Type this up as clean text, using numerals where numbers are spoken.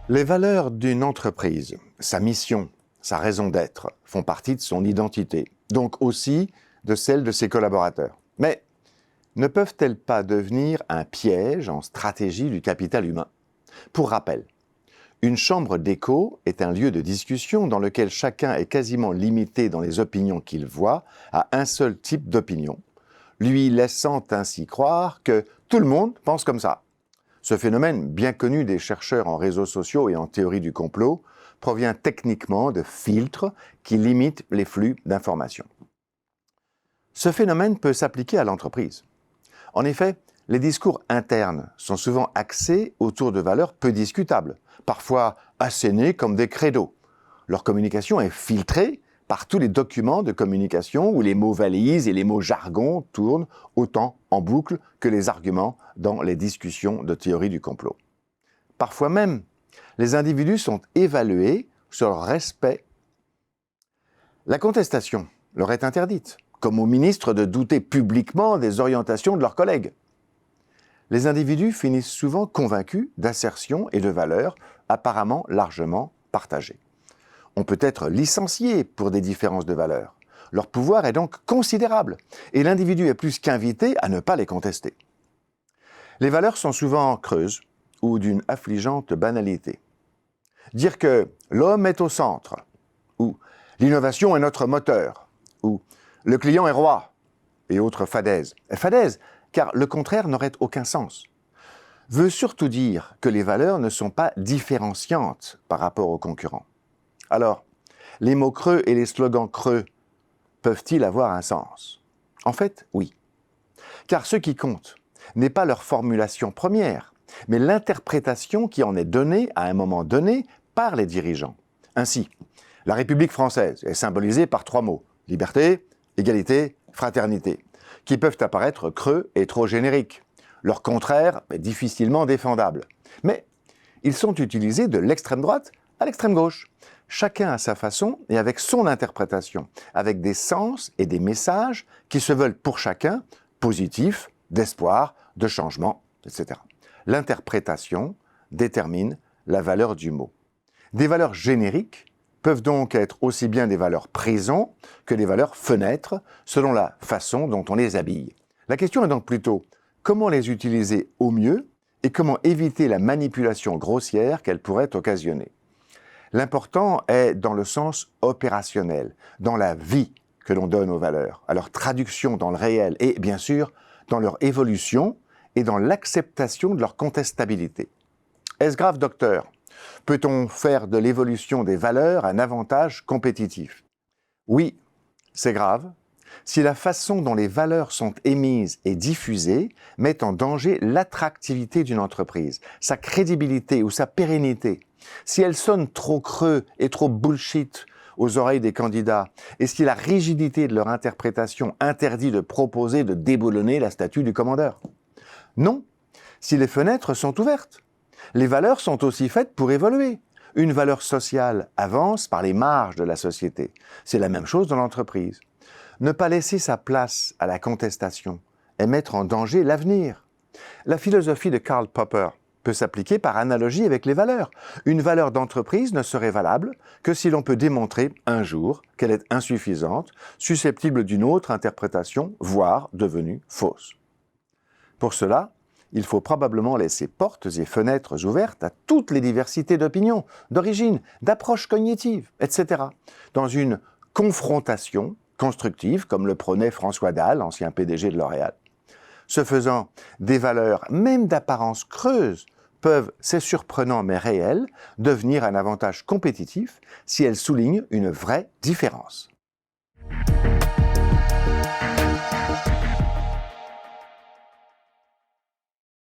Les valeurs d'une entreprise, sa mission, sa raison d'être, font partie de son identité, donc aussi de celle de ses collaborateurs. Mais ne peuvent-elles pas devenir un piège en stratégie du capital humain? Pour rappel, une chambre d'écho est un lieu de discussion dans lequel chacun est quasiment limité dans les opinions qu'il voit à un seul type d'opinion, lui laissant ainsi croire que tout le monde pense comme ça. Ce phénomène, bien connu des chercheurs en réseaux sociaux et en théorie du complot, provient techniquement de filtres qui limitent les flux d'informations. Ce phénomène peut s'appliquer à l'entreprise. En effet, les discours internes sont souvent axés autour de valeurs peu discutables, parfois assénées comme des credos. Leur communication est filtrée par tous les documents de communication où les mots valises et les mots jargon tournent autant en boucle que les arguments dans les discussions de théorie du complot. Parfois même, les individus sont évalués sur leur respect. La contestation leur est interdite, comme aux ministres de douter publiquement des orientations de leurs collègues. Les individus finissent souvent convaincus d'assertions et de valeurs apparemment largement partagées. On peut être licencié pour des différences de valeurs. Leur pouvoir est donc considérable et l'individu est plus qu'invité à ne pas les contester. Les valeurs sont souvent creuses ou d'une affligeante banalité. Dire que l'homme est au centre, ou l'innovation est notre moteur, ou le client est roi, et autres fadaises. Fadaises, car le contraire n'aurait aucun sens. Veut surtout dire que les valeurs ne sont pas différenciantes par rapport aux concurrents. Alors, les mots creux et les slogans creux peuvent-ils avoir un sens? En fait, oui. Car ce qui compte n'est pas leur formulation première, mais l'interprétation qui en est donnée à un moment donné par les dirigeants. Ainsi, la République française est symbolisée par 3 mots, liberté, égalité, fraternité, qui peuvent apparaître creux et trop génériques. Leur contraire est difficilement défendable. Mais ils sont utilisés de l'extrême droite à l'extrême gauche. Chacun à sa façon et avec son interprétation, avec des sens et des messages qui se veulent pour chacun positifs, d'espoir, de changement, etc. L'interprétation détermine la valeur du mot. Des valeurs génériques peuvent donc être aussi bien des valeurs prisons que des valeurs fenêtres, selon la façon dont on les habille. La question est donc plutôt comment les utiliser au mieux et comment éviter la manipulation grossière qu'elles pourraient occasionner. L'important est dans le sens opérationnel, dans la vie que l'on donne aux valeurs, à leur traduction dans le réel et, bien sûr, dans leur évolution et dans l'acceptation de leur contestabilité. Est-ce grave, docteur? Peut-on faire de l'évolution des valeurs un avantage compétitif? Oui, c'est grave, si la façon dont les valeurs sont émises et diffusées met en danger l'attractivité d'une entreprise, sa crédibilité ou sa pérennité, si elles sonnent trop creux et trop bullshit aux oreilles des candidats, et si la rigidité de leur interprétation interdit de proposer de déboulonner la statue du commandeur. Non, si les fenêtres sont ouvertes. Les valeurs sont aussi faites pour évoluer. Une valeur sociale avance par les marges de la société. C'est la même chose dans l'entreprise. Ne pas laisser sa place à la contestation et mettre en danger l'avenir. La philosophie de Karl Popper peut s'appliquer par analogie avec les valeurs. Une valeur d'entreprise ne serait valable que si l'on peut démontrer un jour qu'elle est insuffisante, susceptible d'une autre interprétation, voire devenue fausse. Pour cela, il faut probablement laisser portes et fenêtres ouvertes à toutes les diversités d'opinions, d'origine, d'approches cognitives, etc., dans une confrontation constructive, comme le prônait François Dalle, ancien PDG de L'Oréal. Ce faisant, des valeurs, même d'apparence creuse, peuvent, c'est surprenant mais réel, devenir un avantage compétitif si elles soulignent une vraie différence.